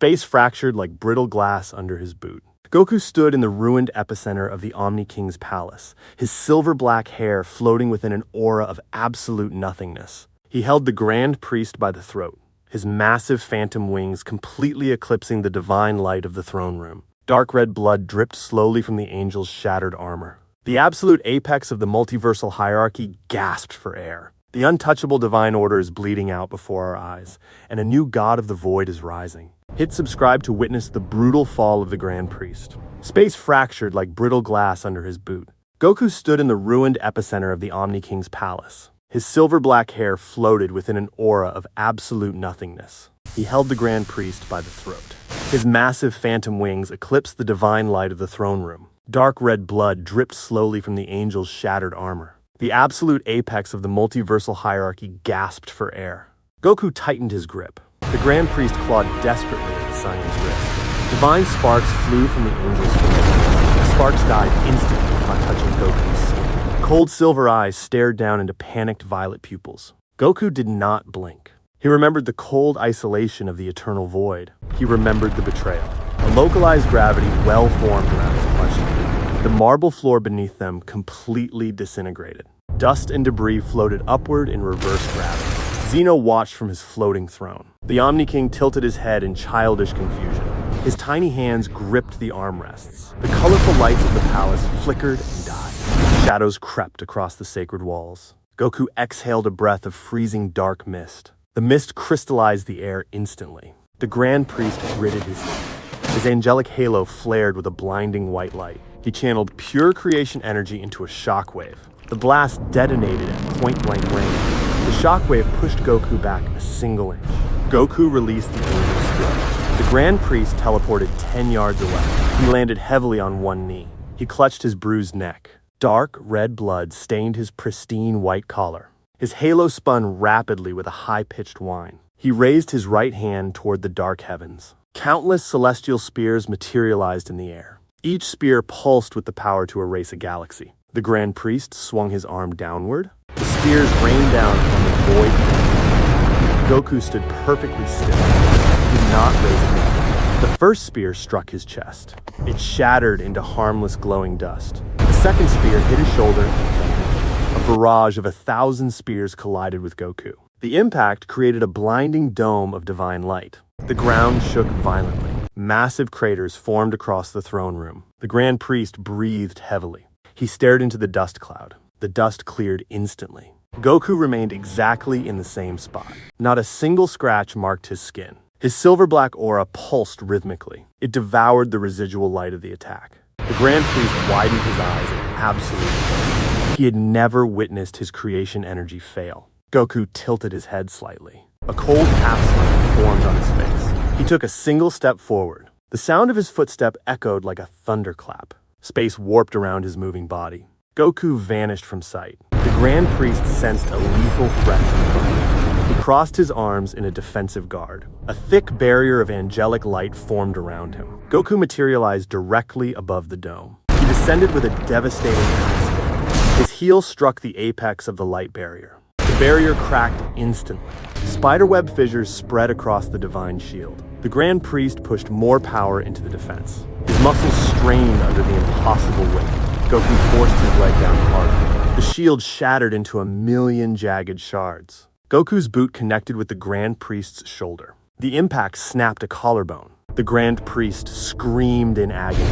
Space fractured like brittle glass under his boot. Goku stood in the ruined epicenter of the Omni-King's palace, his silver-black hair floating within an aura of absolute nothingness. He held the Grand Priest by the throat, his massive phantom wings completely eclipsing the divine light of the throne room. Dark red blood dripped slowly from the angel's shattered armor. The absolute apex of the multiversal hierarchy gasped for air. The untouchable divine order is bleeding out before our eyes, and a new god of the void is rising. Hit subscribe to witness the brutal fall of the Grand Priest. Space fractured like brittle glass under his boot. Goku stood in the ruined epicenter of the Omni-King's palace. His silver-black hair floated within an aura of absolute nothingness. He held the Grand Priest by the throat. His massive phantom wings eclipsed the divine light of the throne room. Dark red blood dripped slowly from the angel's shattered armor. The absolute apex of the multiversal hierarchy gasped for air. Goku tightened his grip. The Grand Priest clawed desperately at the Saiyan's wrist. Divine sparks flew from the angel's fingers. The sparks died instantly upon touching Goku's skin. Cold silver eyes stared down into panicked violet pupils. Goku did not blink. He remembered the cold isolation of the eternal void. He remembered the betrayal. A localized gravity well formed around his clutching feet. The marble floor beneath them completely disintegrated. Dust and debris floated upward in reverse gravity. Zeno watched from his floating throne. The Omni-King tilted his head in childish confusion. His tiny hands gripped the armrests. The colorful lights of the palace flickered and died. Shadows crept across the sacred walls. Goku exhaled a breath of freezing dark mist. The mist crystallized the air instantly. The Grand Priest gritted his teeth. His angelic halo flared with a blinding white light. He channeled pure creation energy into a shockwave. The blast detonated at point-blank range. The shockwave pushed Goku back a single inch. Goku released the angel's stroke. The Grand Priest teleported 10 yards away. He landed heavily on one knee. He clutched his bruised neck. Dark red blood stained his pristine white collar. His halo spun rapidly with a high-pitched whine. He raised his right hand toward the dark heavens. Countless celestial spears materialized in the air. Each spear pulsed with the power to erase a galaxy. The Grand Priest swung his arm downward. The spears rained down on the void. Goku stood perfectly still. He did not raise a hand. The first spear struck his chest. It shattered into harmless glowing dust. The second spear hit his shoulder and vanished. A barrage of 1,000 spears collided with Goku. The impact created a blinding dome of divine light. The ground shook violently. Massive craters formed across the throne room. The Grand Priest breathed heavily. He stared into the dust cloud. The dust cleared instantly. Goku remained exactly in the same spot. Not a single scratch marked his skin. His silver-black aura pulsed rhythmically. It devoured the residual light of the attack. The Grand Priest widened his eyes in absolute terror. He had never witnessed his creation energy fail. Goku tilted his head slightly. A cold half-smile formed on his face. He took a single step forward. The sound of his footstep echoed like a thunderclap. Space warped around his moving body. Goku vanished from sight. The Grand Priest sensed a lethal threat in front of him. He crossed his arms in a defensive guard. A thick barrier of angelic light formed around him. Goku materialized directly above the dome. He descended with a devastating axe. His heel struck the apex of the light barrier. The barrier cracked instantly. Spiderweb fissures spread across the divine shield. The Grand Priest pushed more power into the defense. His muscles strained under the impossible weight. Goku forced his leg down harder. The shield shattered into a million jagged shards. Goku's boot connected with the Grand Priest's shoulder. The impact snapped a collarbone. The Grand Priest screamed in agony.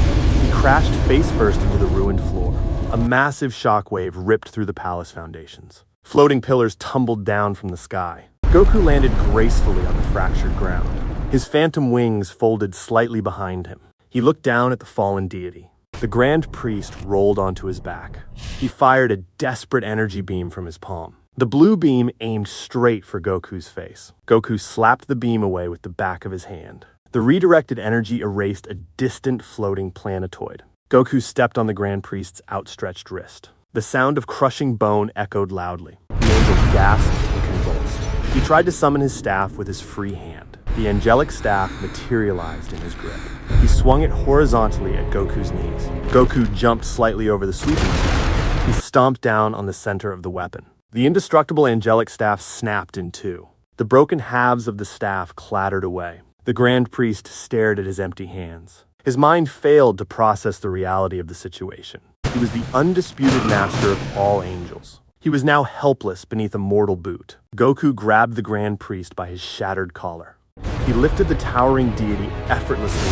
He crashed face first into the ruined floor. A massive shockwave ripped through the palace foundations. Floating pillars tumbled down from the sky. Goku landed gracefully on the fractured ground. His phantom wings folded slightly behind him. He looked down at the fallen deity. The Grand Priest rolled onto his back. He fired a desperate energy beam from his palm. The blue beam aimed straight for Goku's face. Goku slapped the beam away with the back of his hand. The redirected energy erased a distant floating planetoid. Goku stepped on the Grand Priest's outstretched wrist. The sound of crushing bone echoed loudly. The angel gasped and convulsed. He tried to summon his staff with his free hand. The angelic staff materialized in his grip. He swung it horizontally at Goku's knees. Goku jumped slightly over the sweeping staff. He stomped down on the center of the weapon. The indestructible angelic staff snapped in two. The broken halves of the staff clattered away. The Grand Priest stared at his empty hands. His mind failed to process the reality of the situation. He was the undisputed master of all angels. He was now helpless beneath a mortal boot. Goku grabbed the Grand Priest by his shattered collar. He lifted the towering deity effortlessly.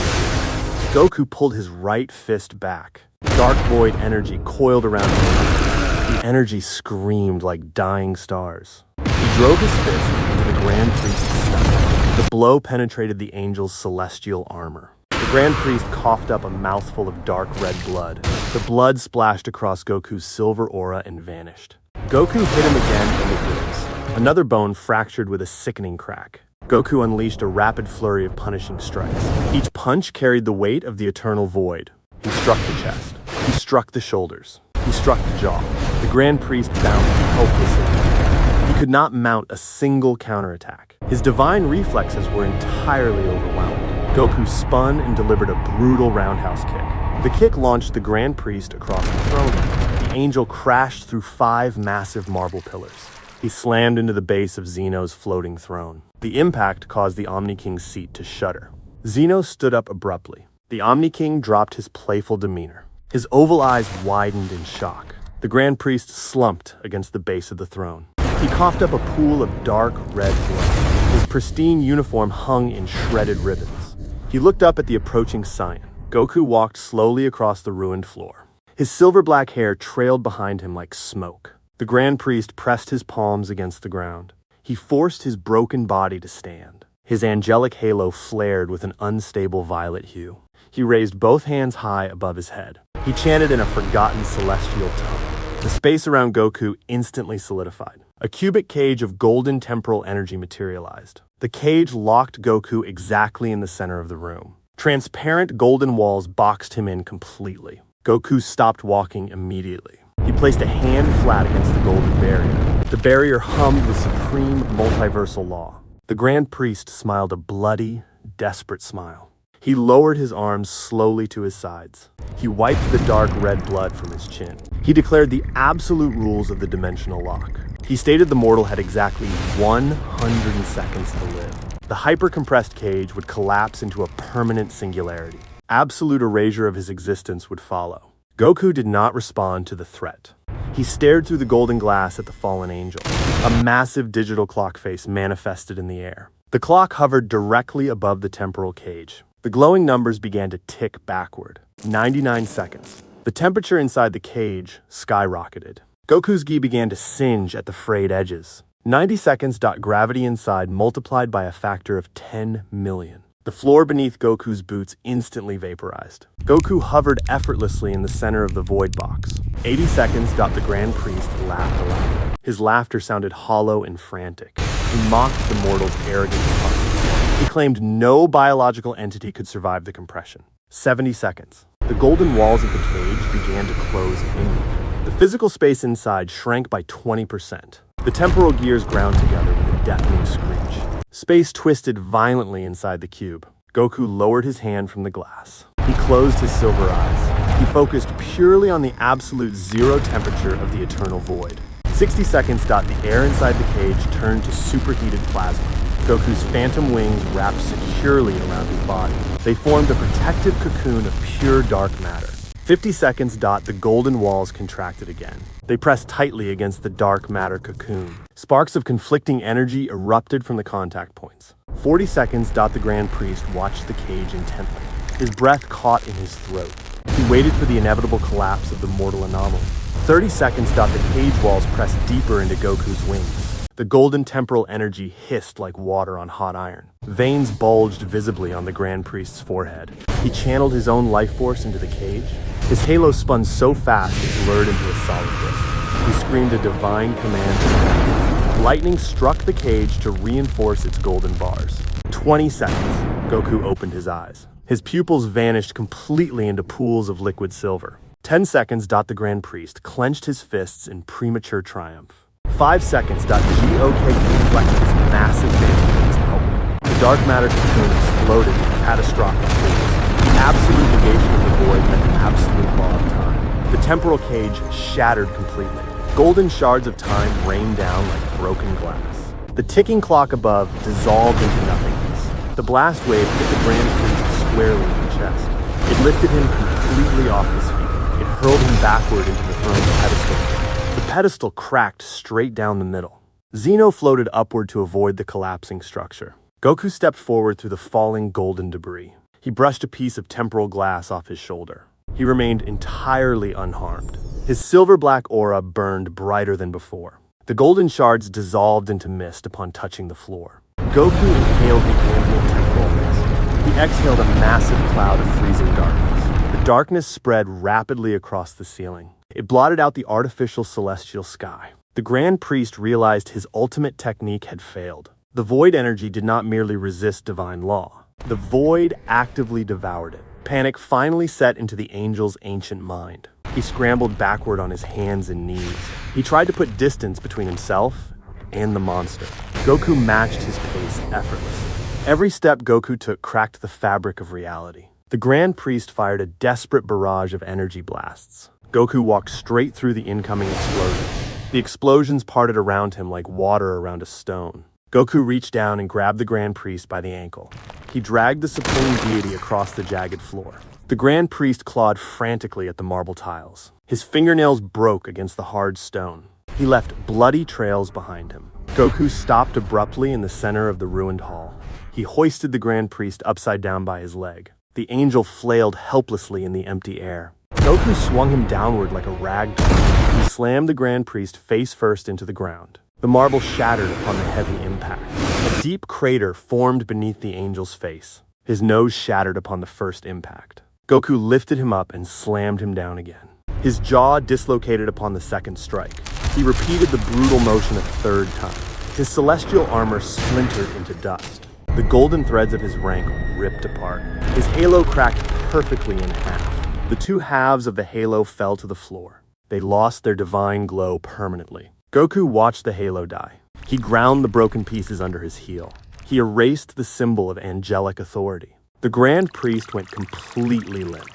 Goku pulled his right fist back. Dark void energy coiled around him. The energy screamed like dying stars. He drove his fist into the Grand Priest's stomach. The blow penetrated the angel's celestial armor. The Grand Priest coughed up a mouthful of dark red blood. The blood splashed across Goku's silver aura and vanished. Goku hit him again in the ribs. Another bone fractured with a sickening crack. Goku unleashed a rapid flurry of punishing strikes. Each punch carried the weight of the eternal void. He struck the chest. He struck the shoulders. He struck the jaw. The Grand Priest bounced helplessly. He could not mount a single counterattack. His divine reflexes were entirely overwhelmed. Goku spun and delivered a brutal roundhouse kick. The kick launched the Grand Priest across the throne. The angel crashed through 5 massive marble pillars. He slammed into the base of Zeno's floating throne. The impact caused the Omni-King's seat to shudder. Zeno stood up abruptly. The Omni-King dropped his playful demeanor. His oval eyes widened in shock. The Grand Priest slumped against the base of the throne. He coughed up a pool of dark red blood. His pristine uniform hung in shredded ribbons. He looked up at the approaching Saiyan. Goku walked slowly across the ruined floor. His silver-black hair trailed behind him like smoke. The Grand Priest pressed his palms against the ground. He forced his broken body to stand. His angelic halo flared with an unstable violet hue. He raised both hands high above his head. He chanted in a forgotten celestial tongue. The space around Goku instantly solidified. A cubic cage of golden temporal energy materialized. The cage locked Goku exactly in the center of the room. Transparent golden walls boxed him in completely. Goku stopped walking immediately. He placed a hand flat against the golden barrier. The barrier hummed with supreme multiversal law. The Grand Priest smiled a bloody, desperate smile. He lowered his arms slowly to his sides. He wiped the dark red blood from his chin. He declared the absolute rules of the dimensional lock. He stated the mortal had exactly 100 seconds to live. The hyper-compressed cage would collapse into a permanent singularity. Absolute erasure of his existence would follow. Goku did not respond to the threat. He stared through the golden glass at the fallen angel. A massive digital clock face manifested in the air. The clock hovered directly above the temporal cage. The glowing numbers began to tick backward. 99 seconds. The temperature inside the cage skyrocketed. Goku's gi began to singe at the frayed edges. 90 seconds. Gravity inside multiplied by a factor of 10 million. The floor beneath Goku's boots instantly vaporized. Goku hovered effortlessly in the center of the void box. 80 seconds. The Grand Priest laughed aloud. His laughter sounded hollow and frantic. He mocked the mortal's arrogant confidence. He claimed no biological entity could survive the compression. 70 seconds. The golden walls of the cage began to close inward. The physical space inside shrank by 20%. The temporal gears ground together with a deafening screech. Space twisted violently inside the cube. Goku lowered his hand from the glass. He closed his silver eyes. He focused purely on the absolute zero temperature of the eternal void. 60 seconds. The air inside the cage turned to superheated plasma. Goku's phantom wings wrapped securely around his body. They formed a protective cocoon of pure dark matter. 50 seconds. The golden walls contracted again. They pressed tightly against the dark matter cocoon. Sparks of conflicting energy erupted from the contact points. 40 seconds. The Grand Priest watched the cage intently. His breath caught in his throat. He waited for the inevitable collapse of the mortal anomaly. 30 seconds. The cage walls pressed deeper into Goku's wings. The golden temporal energy hissed like water on hot iron. Veins bulged visibly on the Grand Priest's forehead. He channeled his own life force into the cage. His halo spun so fast it blurred into a solid disk. He screamed a divine command. Lightning struck the cage to reinforce its golden bars. 20 seconds. Goku opened his eyes. His pupils vanished completely into pools of liquid silver. 10 seconds. The Grand Priest clenched his fists in premature triumph. 5 seconds. Goku flexed his massive phantom wings outward. The dark matter cocoon exploded with catastrophic force. The absolute negation of the void met the absolute law of time. The temporal cage shattered completely. Golden shards of time rained down like broken glass. The ticking clock above dissolved into nothingness. The blast wave hit the Grand Priest squarely in the chest. It lifted him completely off his feet. It hurled him backward into the throne's pedestal. The pedestal cracked straight down the middle. Zeno floated upward to avoid the collapsing structure. Goku stepped forward through the falling golden debris. He brushed a piece of temporal glass off his shoulder. He remained entirely unharmed. His silver-black aura burned brighter than before. The golden shards dissolved into mist upon touching the floor. Goku inhaled the ambient temporal mist. He exhaled a massive cloud of freezing darkness. The darkness spread rapidly across the ceiling. It blotted out the artificial celestial sky. The Grand Priest realized his ultimate technique had failed. The void energy did not merely resist divine law. The void actively devoured it. Panic finally set into the angel's ancient mind. He scrambled backward on his hands and knees. He tried to put distance between himself and the monster. Goku matched his pace effortlessly. Every step Goku took cracked the fabric of reality. The Grand Priest fired a desperate barrage of energy blasts. Goku walked straight through the incoming explosions. The explosions parted around him like water around a stone. Goku reached down and grabbed the Grand Priest by the ankle. He dragged the supreme deity across the jagged floor. The Grand Priest clawed frantically at the marble tiles. His fingernails broke against the hard stone. He left bloody trails behind him. Goku stopped abruptly in the center of the ruined hall. He hoisted the Grand Priest upside down by his leg. The angel flailed helplessly in the empty air. Goku swung him downward like a rag doll. He slammed the Grand Priest face first into the ground. The marble shattered upon the heavy impact. A deep crater formed beneath the angel's face. His nose shattered upon the first impact. Goku lifted him up and slammed him down again. His jaw dislocated upon the second strike. He repeated the brutal motion a third time. His celestial armor splintered into dust. The golden threads of his rank ripped apart. His halo cracked perfectly in half. The two halves of the halo fell to the floor. They lost their divine glow permanently. Goku watched the halo die. He ground the broken pieces under his heel. He erased the symbol of angelic authority. The Grand Priest went completely limp.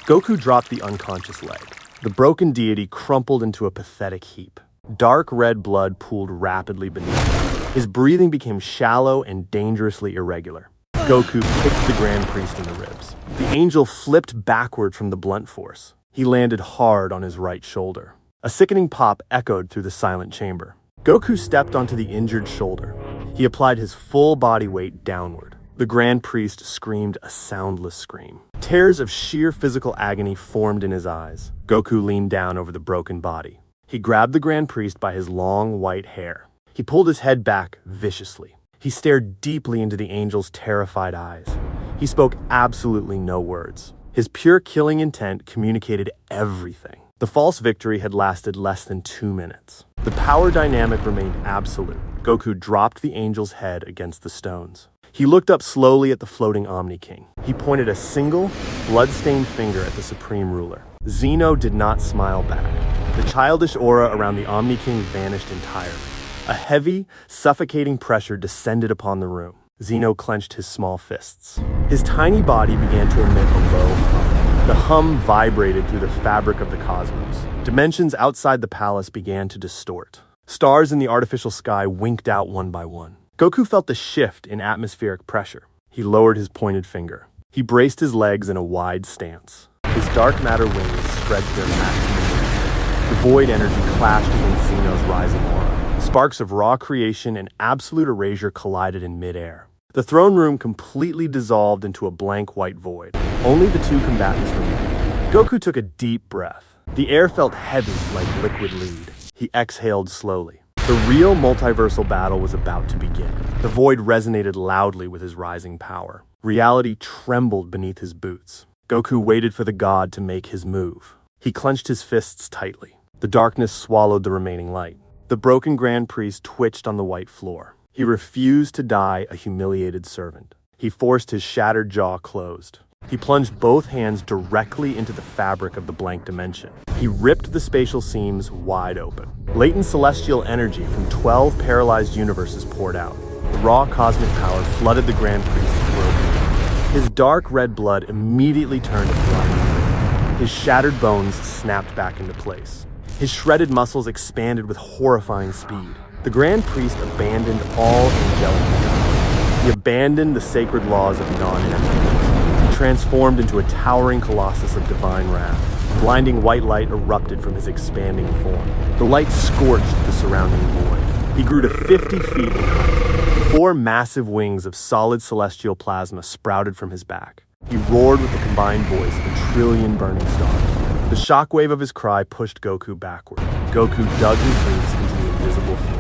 Goku dropped the unconscious leg. The broken deity crumpled into a pathetic heap. Dark red blood pooled rapidly beneath him. His breathing became shallow and dangerously irregular. Goku kicked the Grand Priest in the ribs. The angel flipped backward from the blunt force. He landed hard on his right shoulder. A sickening pop echoed through the silent chamber. Goku stepped onto the injured shoulder. He applied his full body weight downward. The Grand Priest screamed a soundless scream. Tears of sheer physical agony formed in his eyes. Goku leaned down over the broken body. He grabbed the Grand Priest by his long white hair. He pulled his head back viciously. He stared deeply into the angel's terrified eyes. He spoke absolutely no words. His pure killing intent communicated everything. The false victory had lasted less than 2 minutes. The power dynamic remained absolute. Goku dropped the angel's head against the stones. He looked up slowly at the floating Omni-King. He pointed a single, blood-stained finger at the Supreme Ruler. Zeno did not smile back. The childish aura around the Omni-King vanished entirely. A heavy, suffocating pressure descended upon the room. Zeno clenched his small fists. His tiny body began to emit a low hum. The hum vibrated through the fabric of the cosmos. Dimensions outside the palace began to distort. Stars in the artificial sky winked out one by one. Goku felt the shift in atmospheric pressure. He lowered his pointed finger. He braced his legs in a wide stance. His dark matter wings spread to their maximum range. The void energy clashed against Zeno's rising aura. Sparks of raw creation and absolute erasure collided in midair. The throne room completely dissolved into a blank white void. Only the two combatants remained. Goku took a deep breath. The air felt heavy like liquid lead. He exhaled slowly. The real multiversal battle was about to begin. The void resonated loudly with his rising power. Reality trembled beneath his boots. Goku waited for the god to make his move. He clenched his fists tightly. The darkness swallowed the remaining light. The broken Grand Priest twitched on the white floor. He refused to die a humiliated servant. He forced his shattered jaw closed. He plunged both hands directly into the fabric of the blank dimension. He ripped the spatial seams wide open. Latent celestial energy from 12 paralyzed universes poured out. Raw cosmic power flooded the Grand Priest's throat. His dark red blood immediately turned to blood. His shattered bones snapped back into place. His shredded muscles expanded with horrifying speed. The Grand Priest abandoned all angelic power. He abandoned the sacred laws of non-interference. He transformed into a towering colossus of divine wrath. Blinding white light erupted from his expanding form. The light scorched the surrounding void. He grew to 50 feet in height. 4 massive wings of solid celestial plasma sprouted from his back. He roared with the combined voice of a trillion burning stars. The shockwave of his cry pushed Goku backward. Goku dug his boots into the invisible floor.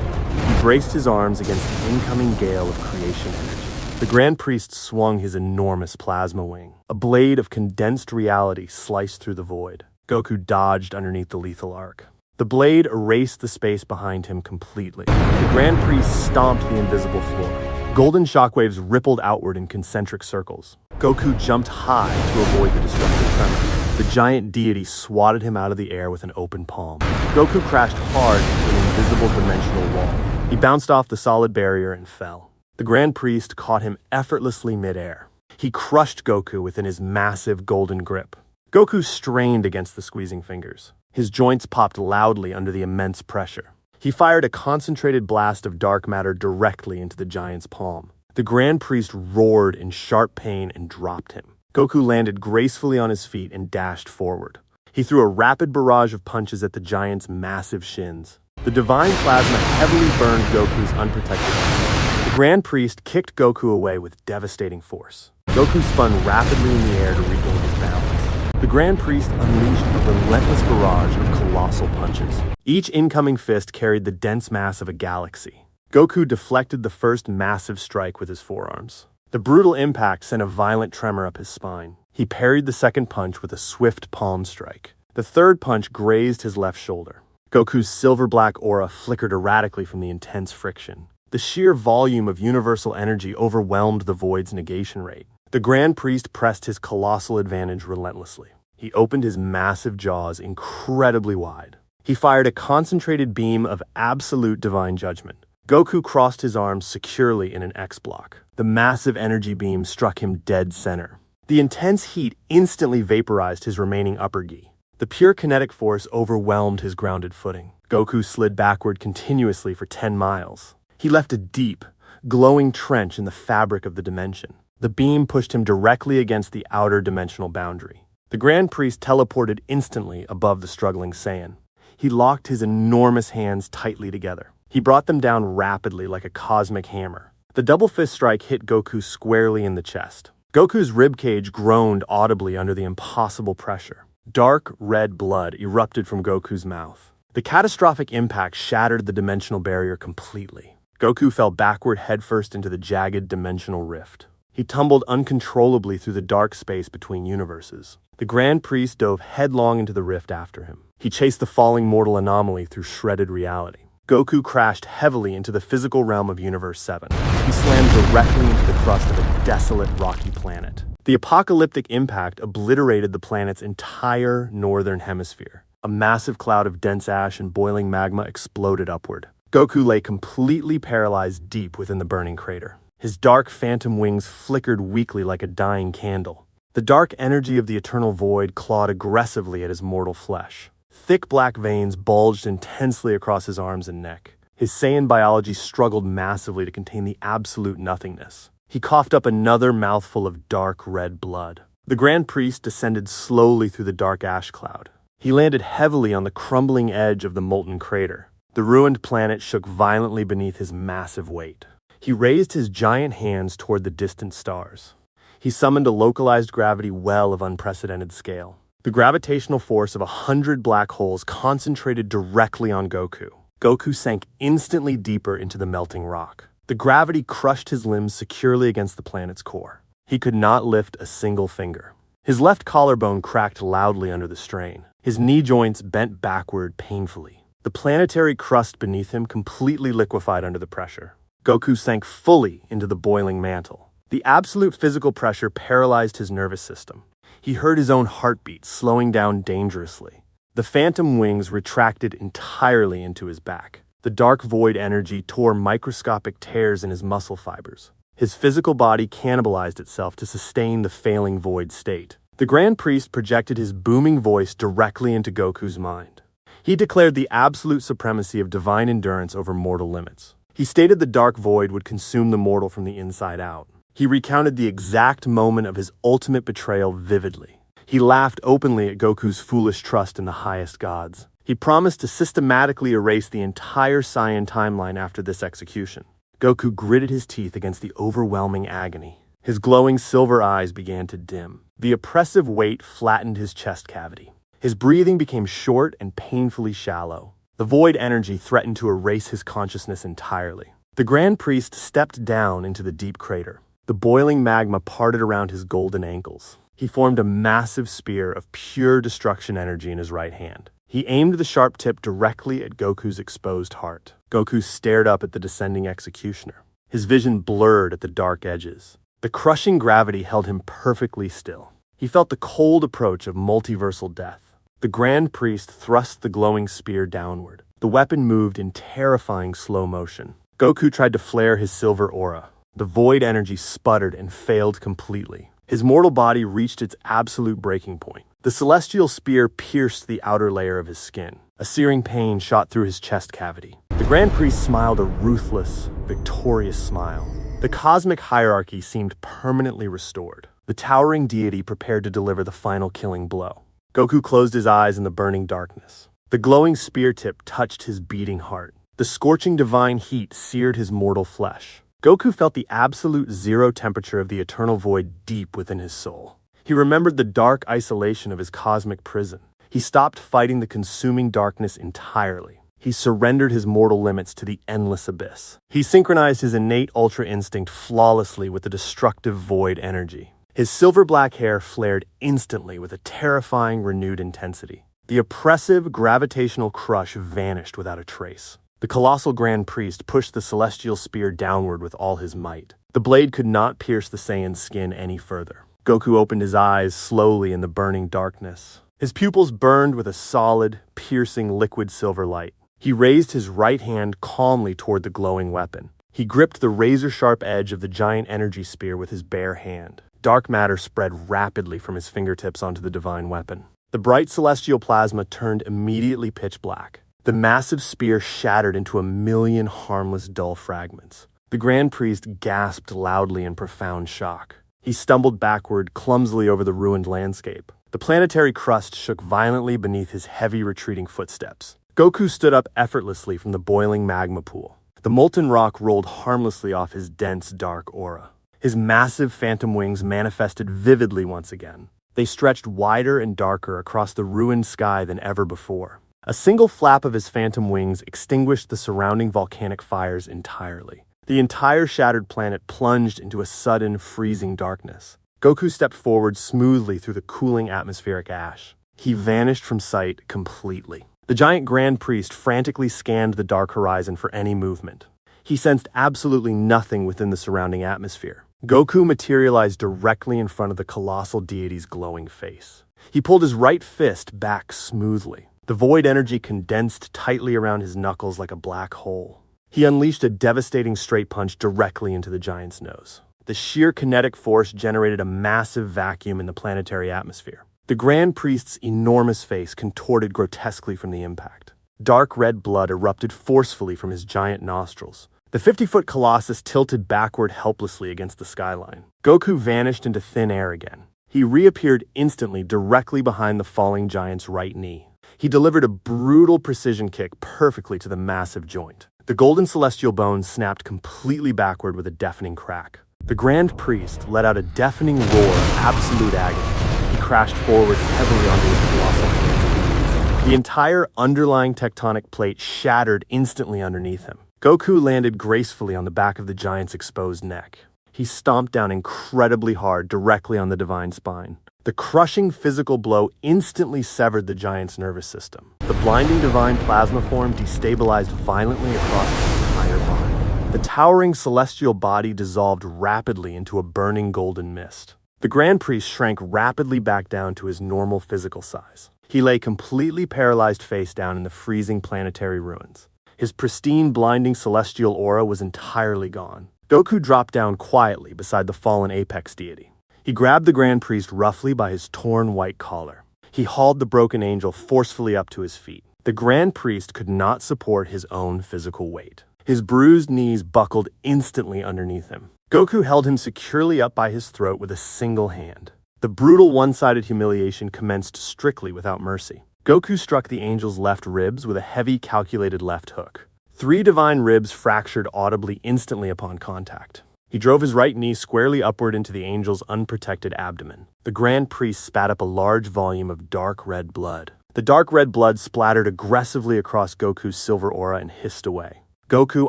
He braced his arms against the incoming gale of creation energy. The Grand Priest swung his enormous plasma wing. A blade of condensed reality sliced through the void. Goku dodged underneath the lethal arc. The blade erased the space behind him completely. The Grand Priest stomped the invisible floor. Golden shockwaves rippled outward in concentric circles. Goku jumped high to avoid the destructive tremors. The giant deity swatted him out of the air with an open palm. Goku crashed hard into an invisible dimensional wall. He bounced off the solid barrier and fell. The Grand Priest caught him effortlessly midair. He crushed Goku within his massive golden grip. Goku strained against the squeezing fingers. His joints popped loudly under the immense pressure. He fired a concentrated blast of dark matter directly into the giant's palm. The Grand Priest roared in sharp pain and dropped him. Goku landed gracefully on his feet and dashed forward. He threw a rapid barrage of punches at the giant's massive shins. The divine plasma heavily burned Goku's unprotected arms. The Grand Priest kicked Goku away with devastating force. Goku spun rapidly in the air to regain his balance. The Grand Priest unleashed a relentless barrage of colossal punches. Each incoming fist carried the dense mass of a galaxy. Goku deflected the first massive strike with his forearms. The brutal impact sent a violent tremor up his spine. He parried the second punch with a swift palm strike. The third punch grazed his left shoulder. Goku's silver-black aura flickered erratically from the intense friction. The sheer volume of universal energy overwhelmed the void's negation rate. The Grand Priest pressed his colossal advantage relentlessly. He opened his massive jaws incredibly wide. He fired a concentrated beam of absolute divine judgment. Goku crossed his arms securely in an X block. The massive energy beam struck him dead center. The intense heat instantly vaporized his remaining upper gi. The pure kinetic force overwhelmed his grounded footing. Goku slid backward continuously for 10 miles. He left a deep, glowing trench in the fabric of the dimension. The beam pushed him directly against the outer dimensional boundary. The Grand Priest teleported instantly above the struggling Saiyan. He locked his enormous hands tightly together. He brought them down rapidly like a cosmic hammer. The double fist strike hit Goku squarely in the chest. Goku's ribcage groaned audibly under the impossible pressure. Dark red blood erupted from Goku's mouth. The catastrophic impact shattered the dimensional barrier completely. Goku fell backward headfirst into the jagged dimensional rift. He tumbled uncontrollably through the dark space between universes. The Grand Priest dove headlong into the rift after him. He chased the falling mortal anomaly through shredded reality. Goku crashed heavily into the physical realm of Universe 7. He slammed directly into the crust of a desolate, rocky planet. The apocalyptic impact obliterated the planet's entire northern hemisphere. A massive cloud of dense ash and boiling magma exploded upward. Goku lay completely paralyzed deep within the burning crater. His dark phantom wings flickered weakly like a dying candle. The dark energy of the eternal void clawed aggressively at his mortal flesh. Thick black veins bulged intensely across his arms and neck. His Saiyan biology struggled massively to contain the absolute nothingness. He coughed up another mouthful of dark red blood. The Grand Priest descended slowly through the dark ash cloud. He landed heavily on the crumbling edge of the molten crater. The ruined planet shook violently beneath his massive weight. He raised his giant hands toward the distant stars. He summoned a localized gravity well of unprecedented scale. The gravitational force of 100 black holes concentrated directly on Goku. Goku sank instantly deeper into the melting rock. The gravity crushed his limbs securely against the planet's core. He could not lift a single finger. His left collarbone cracked loudly under the strain. His knee joints bent backward painfully. The planetary crust beneath him completely liquefied under the pressure. Goku sank fully into the boiling mantle. The absolute physical pressure paralyzed his nervous system. He heard his own heartbeat slowing down dangerously. The phantom wings retracted entirely into his back. The dark void energy tore microscopic tears in his muscle fibers. His physical body cannibalized itself to sustain the failing void state. The Grand Priest projected his booming voice directly into Goku's mind. He declared the absolute supremacy of divine endurance over mortal limits. He stated the dark void would consume the mortal from the inside out. He recounted the exact moment of his ultimate betrayal vividly. He laughed openly at Goku's foolish trust in the highest gods. He promised to systematically erase the entire Saiyan timeline after this execution. Goku gritted his teeth against the overwhelming agony. His glowing silver eyes began to dim. The oppressive weight flattened his chest cavity. His breathing became short and painfully shallow. The void energy threatened to erase his consciousness entirely. The Grand Priest stepped down into the deep crater. The boiling magma parted around his golden ankles. He formed a massive spear of pure destruction energy in his right hand. He aimed the sharp tip directly at Goku's exposed heart. Goku stared up at the descending executioner. His vision blurred at the dark edges. The crushing gravity held him perfectly still. He felt the cold approach of multiversal death. The Grand Priest thrust the glowing spear downward. The weapon moved in terrifying slow motion. Goku tried to flare his silver aura. The void energy sputtered and failed completely. His mortal body reached its absolute breaking point. The celestial spear pierced the outer layer of his skin. A searing pain shot through his chest cavity. The Grand Priest smiled a ruthless, victorious smile. The cosmic hierarchy seemed permanently restored. The towering deity prepared to deliver the final killing blow. Goku closed his eyes in the burning darkness. The glowing spear tip touched his beating heart. The scorching divine heat seared his mortal flesh. Goku felt the absolute zero temperature of the eternal void deep within his soul. He remembered the dark isolation of his cosmic prison. He stopped fighting the consuming darkness entirely. He surrendered his mortal limits to the endless abyss. He synchronized his innate ultra instinct flawlessly with the destructive void energy. His silver-black hair flared instantly with a terrifying renewed intensity. The oppressive gravitational crush vanished without a trace. The colossal Grand Priest pushed the celestial spear downward with all his might. The blade could not pierce the Saiyan's skin any further. Goku opened his eyes slowly in the burning darkness. His pupils burned with a solid, piercing liquid silver light. He raised his right hand calmly toward the glowing weapon. He gripped the razor-sharp edge of the giant energy spear with his bare hand. Dark matter spread rapidly from his fingertips onto the divine weapon. The bright celestial plasma turned immediately pitch black. The massive spear shattered into a million harmless, dull fragments. The Grand Priest gasped loudly in profound shock. He stumbled backward, clumsily over the ruined landscape. The planetary crust shook violently beneath his heavy, retreating footsteps. Goku stood up effortlessly from the boiling magma pool. The molten rock rolled harmlessly off his dense, dark aura. His massive phantom wings manifested vividly once again. They stretched wider and darker across the ruined sky than ever before. A single flap of his phantom wings extinguished the surrounding volcanic fires entirely. The entire shattered planet plunged into a sudden, freezing darkness. Goku stepped forward smoothly through the cooling atmospheric ash. He vanished from sight completely. The giant Grand Priest frantically scanned the dark horizon for any movement. He sensed absolutely nothing within the surrounding atmosphere. Goku materialized directly in front of the colossal deity's glowing face. He pulled his right fist back smoothly. The void energy condensed tightly around his knuckles like a black hole. He unleashed a devastating straight punch directly into the giant's nose. The sheer kinetic force generated a massive vacuum in the planetary atmosphere. The Grand Priest's enormous face contorted grotesquely from the impact. Dark red blood erupted forcefully from his giant nostrils. The 50-foot colossus tilted backward helplessly against the skyline. Goku vanished into thin air again. He reappeared instantly directly behind the falling giant's right knee. He delivered a brutal precision kick perfectly to the massive joint. The golden celestial bone snapped completely backward with a deafening crack. The Grand Priest let out a deafening roar of absolute agony. He crashed forward heavily onto his colossal hands. The entire underlying tectonic plate shattered instantly underneath him. Goku landed gracefully on the back of the giant's exposed neck. He stomped down incredibly hard directly on the divine spine. The crushing physical blow instantly severed the giant's nervous system. The blinding divine plasma form destabilized violently across his entire body. The towering celestial body dissolved rapidly into a burning golden mist. The Grand Priest shrank rapidly back down to his normal physical size. He lay completely paralyzed face down in the freezing planetary ruins. His pristine, blinding celestial aura was entirely gone. Goku dropped down quietly beside the fallen apex deity. He grabbed the Grand Priest roughly by his torn white collar. He hauled the broken angel forcefully up to his feet. The Grand Priest could not support his own physical weight. His bruised knees buckled instantly underneath him. Goku held him securely up by his throat with a single hand. The brutal one-sided humiliation commenced strictly without mercy. Goku struck the angel's left ribs with a heavy, calculated left hook. 3 divine ribs fractured audibly instantly upon contact. He drove his right knee squarely upward into the angel's unprotected abdomen. The Grand Priest spat up a large volume of dark red blood. The dark red blood splattered aggressively across Goku's silver aura and hissed away. Goku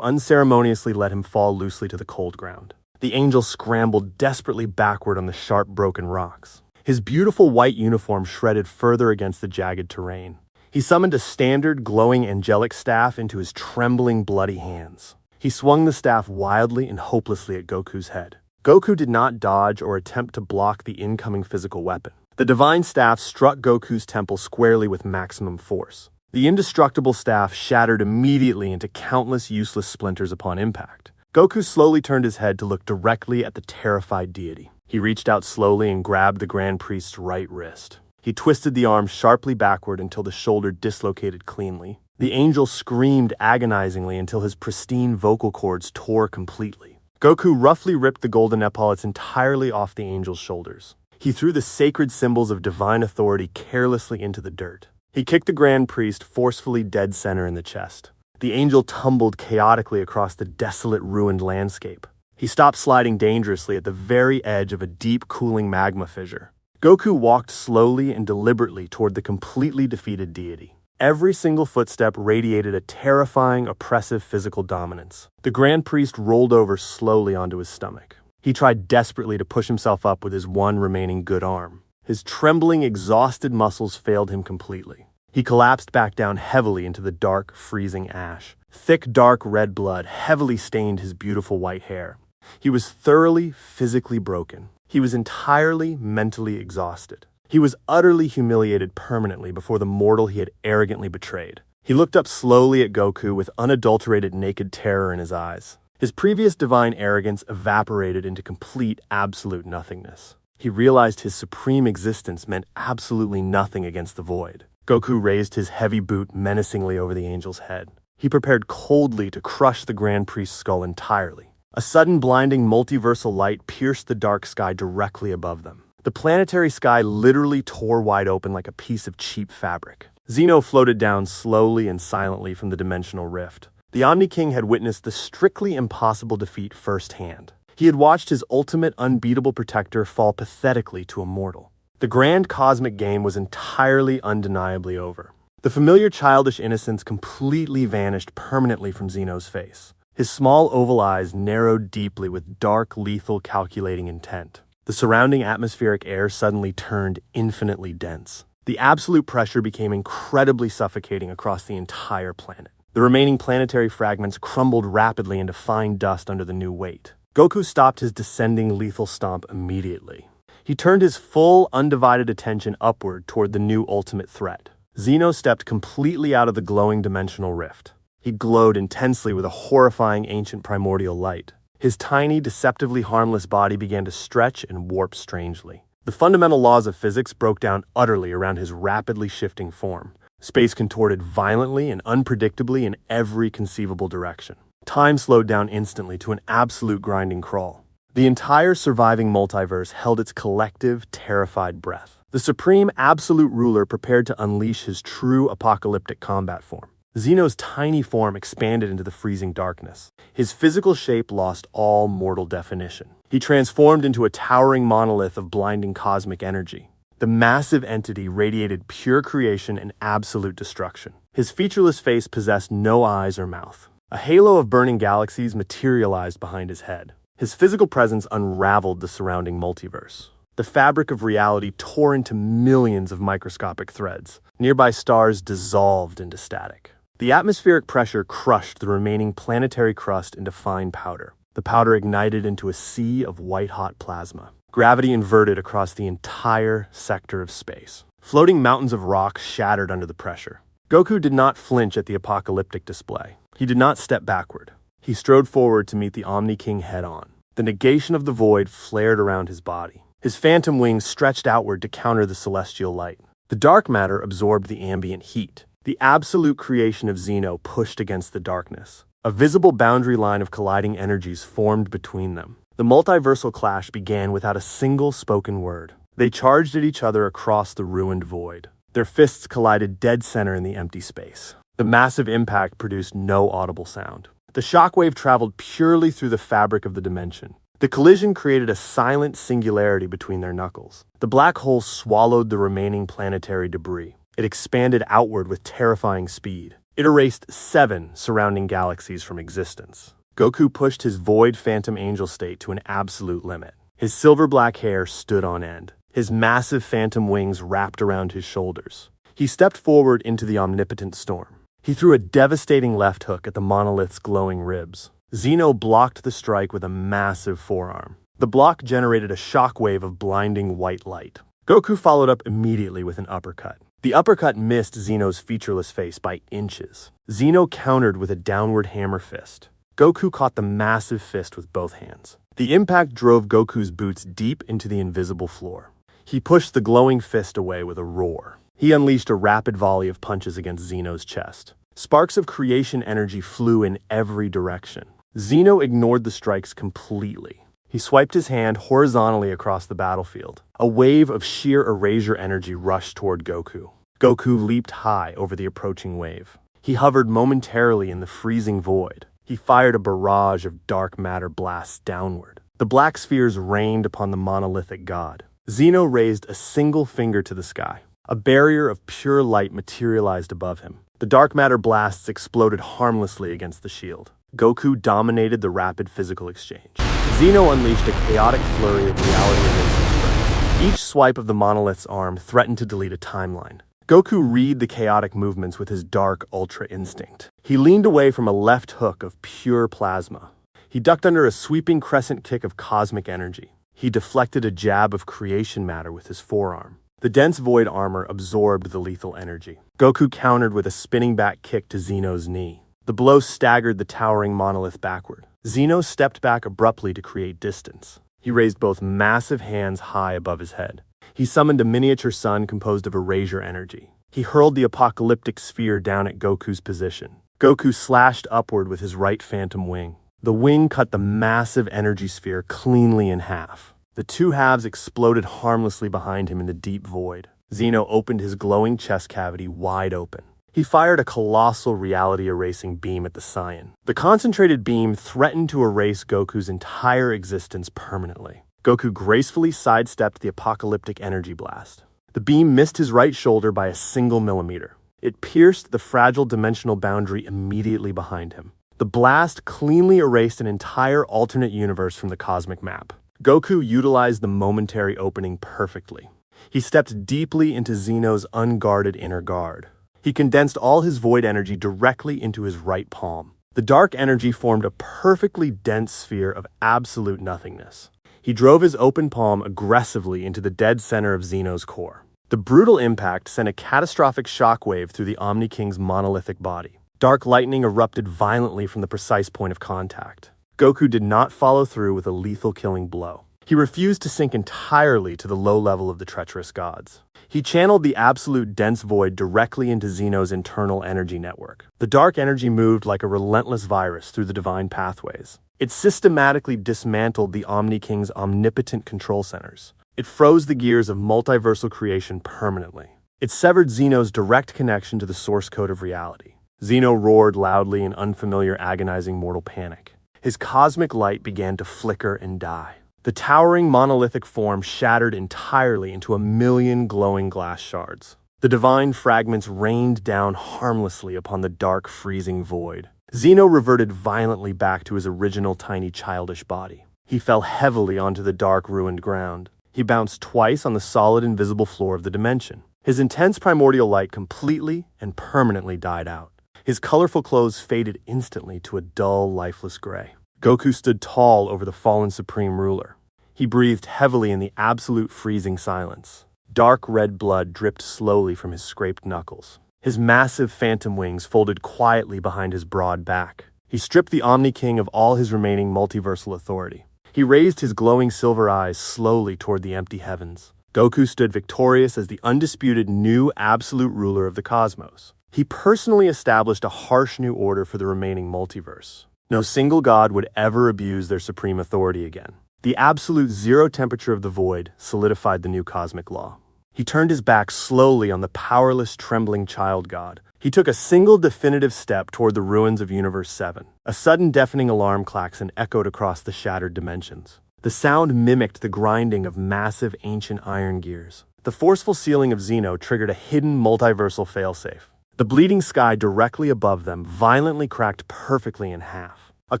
unceremoniously let him fall loosely to the cold ground. The angel scrambled desperately backward on the sharp, broken rocks. His beautiful white uniform shredded further against the jagged terrain. He summoned a standard, glowing angelic staff into his trembling, bloody hands. He swung the staff wildly and hopelessly at Goku's head. Goku did not dodge or attempt to block the incoming physical weapon. The divine staff struck Goku's temple squarely with maximum force. The indestructible staff shattered immediately into countless useless splinters upon impact. Goku slowly turned his head to look directly at the terrified deity. He reached out slowly and grabbed the Grand Priest's right wrist. He twisted the arm sharply backward until the shoulder dislocated cleanly. The angel screamed agonizingly until his pristine vocal cords tore completely. Goku roughly ripped the golden epaulets entirely off the angel's shoulders. He threw the sacred symbols of divine authority carelessly into the dirt. He kicked the Grand Priest forcefully dead center in the chest. The angel tumbled chaotically across the desolate, ruined landscape. He stopped sliding dangerously at the very edge of a deep, cooling magma fissure. Goku walked slowly and deliberately toward the completely defeated deity. Every single footstep radiated a terrifying, oppressive physical dominance. The Grand Priest rolled over slowly onto his stomach. He tried desperately to push himself up with his one remaining good arm. His trembling, exhausted muscles failed him completely. He collapsed back down heavily into the dark, freezing ash. Thick, dark red blood heavily stained his beautiful white hair. He was thoroughly, physically broken. He was entirely mentally exhausted. He was utterly humiliated permanently before the mortal he had arrogantly betrayed. He looked up slowly at Goku with unadulterated naked terror in his eyes. His previous divine arrogance evaporated into complete, absolute nothingness. He realized his supreme existence meant absolutely nothing against the void. Goku raised his heavy boot menacingly over the angel's head. He prepared coldly to crush the Grand Priest's skull entirely. A sudden blinding multiversal light pierced the dark sky directly above them. The planetary sky literally tore wide open like a piece of cheap fabric. Zeno floated down slowly and silently from the dimensional rift. The Omni-King had witnessed the strictly impossible defeat firsthand. He had watched his ultimate unbeatable protector fall pathetically to a mortal. The grand cosmic game was entirely undeniably over. The familiar childish innocence completely vanished permanently from Zeno's face. His small oval eyes narrowed deeply with dark, lethal, calculating intent. The surrounding atmospheric air suddenly turned infinitely dense. The absolute pressure became incredibly suffocating across the entire planet. The remaining planetary fragments crumbled rapidly into fine dust under the new weight. Goku stopped his descending lethal stomp immediately. He turned his full, undivided attention upward toward the new ultimate threat. Zeno stepped completely out of the glowing dimensional rift. He glowed intensely with a horrifying ancient primordial light. His tiny, deceptively harmless body began to stretch and warp strangely. The fundamental laws of physics broke down utterly around his rapidly shifting form. Space contorted violently and unpredictably in every conceivable direction. Time slowed down instantly to an absolute grinding crawl. The entire surviving multiverse held its collective, terrified breath. The supreme, absolute ruler prepared to unleash his true apocalyptic combat form. Zeno's tiny form expanded into the freezing darkness. His physical shape lost all mortal definition. He transformed into a towering monolith of blinding cosmic energy. The massive entity radiated pure creation and absolute destruction. His featureless face possessed no eyes or mouth. A halo of burning galaxies materialized behind his head. His physical presence unraveled the surrounding multiverse. The fabric of reality tore into millions of microscopic threads. Nearby stars dissolved into static. The atmospheric pressure crushed the remaining planetary crust into fine powder. The powder ignited into a sea of white-hot plasma. Gravity inverted across the entire sector of space. Floating mountains of rock shattered under the pressure. Goku did not flinch at the apocalyptic display. He did not step backward. He strode forward to meet the Omni-King head-on. The negation of the void flared around his body. His phantom wings stretched outward to counter the celestial light. The dark matter absorbed the ambient heat. The absolute creation of Zeno pushed against the darkness. A visible boundary line of colliding energies formed between them. The multiversal clash began without a single spoken word. They charged at each other across the ruined void. Their fists collided dead center in the empty space. The massive impact produced no audible sound. The shockwave traveled purely through the fabric of the dimension. The collision created a silent singularity between their knuckles. The black hole swallowed the remaining planetary debris. It expanded outward with terrifying speed. It erased 7 surrounding galaxies from existence. Goku pushed his Void Phantom Angel state to an absolute limit. His silver-black hair stood on end. His massive phantom wings wrapped around his shoulders. He stepped forward into the omnipotent storm. He threw a devastating left hook at the monolith's glowing ribs. Zeno blocked the strike with a massive forearm. The block generated a shockwave of blinding white light. Goku followed up immediately with an uppercut. The uppercut missed Zeno's featureless face by inches. Zeno countered with a downward hammer fist. Goku caught the massive fist with both hands. The impact drove Goku's boots deep into the invisible floor. He pushed the glowing fist away with a roar. He unleashed a rapid volley of punches against Zeno's chest. Sparks of creation energy flew in every direction. Zeno ignored the strikes completely. He swiped his hand horizontally across the battlefield. A wave of sheer erasure energy rushed toward Goku. Goku leaped high over the approaching wave. He hovered momentarily in the freezing void. He fired a barrage of dark matter blasts downward. The black spheres rained upon the monolithic god. Zeno raised a single finger to the sky. A barrier of pure light materialized above him. The dark matter blasts exploded harmlessly against the shield. Goku dominated the rapid physical exchange. Zeno unleashed a chaotic flurry of reality-erasing strikes. Each swipe of the monolith's arm threatened to delete a timeline. Goku read the chaotic movements with his dark ultra instinct. He leaned away from a left hook of pure plasma. He ducked under a sweeping crescent kick of cosmic energy. He deflected a jab of creation matter with his forearm. The dense void armor absorbed the lethal energy. Goku countered with a spinning back kick to Zeno's knee. The blow staggered the towering monolith backward. Zeno stepped back abruptly to create distance. He raised both massive hands high above his head. He summoned a miniature sun composed of erasure energy. He hurled the apocalyptic sphere down at Goku's position. Goku slashed upward with his right phantom wing. The wing cut the massive energy sphere cleanly in half. The two halves exploded harmlessly behind him in the deep void. Zeno opened his glowing chest cavity wide open. He fired a colossal reality-erasing beam at the Saiyan. The concentrated beam threatened to erase Goku's entire existence permanently. Goku gracefully sidestepped the apocalyptic energy blast. The beam missed his right shoulder by a single millimeter. It pierced the fragile dimensional boundary immediately behind him. The blast cleanly erased an entire alternate universe from the cosmic map. Goku utilized the momentary opening perfectly. He stepped deeply into Zeno's unguarded inner guard. He condensed all his void energy directly into his right palm. The dark energy formed a perfectly dense sphere of absolute nothingness. He drove his open palm aggressively into the dead center of Zeno's core. The brutal impact sent a catastrophic shockwave through the Omni-King's monolithic body. Dark lightning erupted violently from the precise point of contact. Goku did not follow through with a lethal killing blow. He refused to sink entirely to the low level of the treacherous gods. He channeled the absolute dense void directly into Zeno's internal energy network. The dark energy moved like a relentless virus through the divine pathways. It systematically dismantled the Omni-King's omnipotent control centers. It froze the gears of multiversal creation permanently. It severed Zeno's direct connection to the source code of reality. Zeno roared loudly in unfamiliar, agonizing mortal panic. His cosmic light began to flicker and die. The towering monolithic form shattered entirely into a million glowing glass shards. The divine fragments rained down harmlessly upon the dark, freezing void. Zeno reverted violently back to his original tiny childish body. He fell heavily onto the dark, ruined ground. He bounced twice on the solid, invisible floor of the dimension. His intense primordial light completely and permanently died out. His colorful clothes faded instantly to a dull, lifeless gray. Goku stood tall over the fallen supreme ruler. He breathed heavily in the absolute freezing silence. Dark red blood dripped slowly from his scraped knuckles. His massive phantom wings folded quietly behind his broad back. He stripped the Omni-King of all his remaining multiversal authority. He raised his glowing silver eyes slowly toward the empty heavens. Goku stood victorious as the undisputed new absolute ruler of the cosmos. He personally established a harsh new order for the remaining multiverse. No single god would ever abuse their supreme authority again. The absolute zero temperature of the void solidified the new cosmic law. He turned his back slowly on the powerless, trembling child god. He took a single definitive step toward the ruins of Universe 7. A sudden deafening alarm klaxon echoed across the shattered dimensions. The sound mimicked the grinding of massive ancient iron gears. The forceful sealing of Zeno triggered a hidden multiversal failsafe. The bleeding sky directly above them violently cracked perfectly in half. A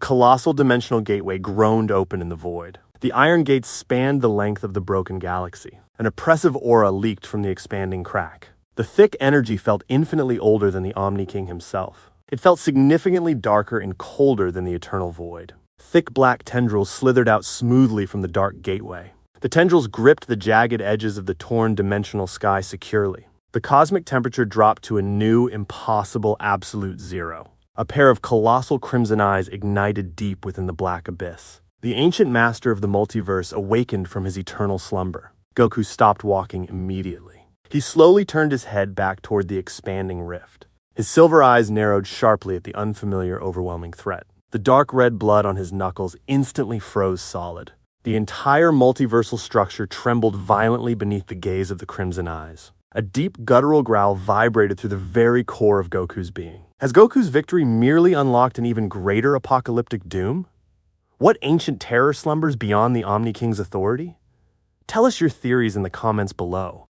colossal dimensional gateway groaned open in the void. The iron gates spanned the length of the broken galaxy. An oppressive aura leaked from the expanding crack. The thick energy felt infinitely older than the Omni-King himself. It felt significantly darker and colder than the eternal void. Thick black tendrils slithered out smoothly from the dark gateway. The tendrils gripped the jagged edges of the torn dimensional sky securely. The cosmic temperature dropped to a new, impossible absolute zero. A pair of colossal crimson eyes ignited deep within the black abyss. The ancient master of the multiverse awakened from his eternal slumber. Goku stopped walking immediately. He slowly turned his head back toward the expanding rift. His silver eyes narrowed sharply at the unfamiliar, overwhelming threat. The dark red blood on his knuckles instantly froze solid. The entire multiversal structure trembled violently beneath the gaze of the crimson eyes. A deep guttural growl vibrated through the very core of Goku's being. Has Goku's victory merely unlocked an even greater apocalyptic doom? What ancient terror slumbers beyond the Omni-King's authority? Tell us your theories in the comments below.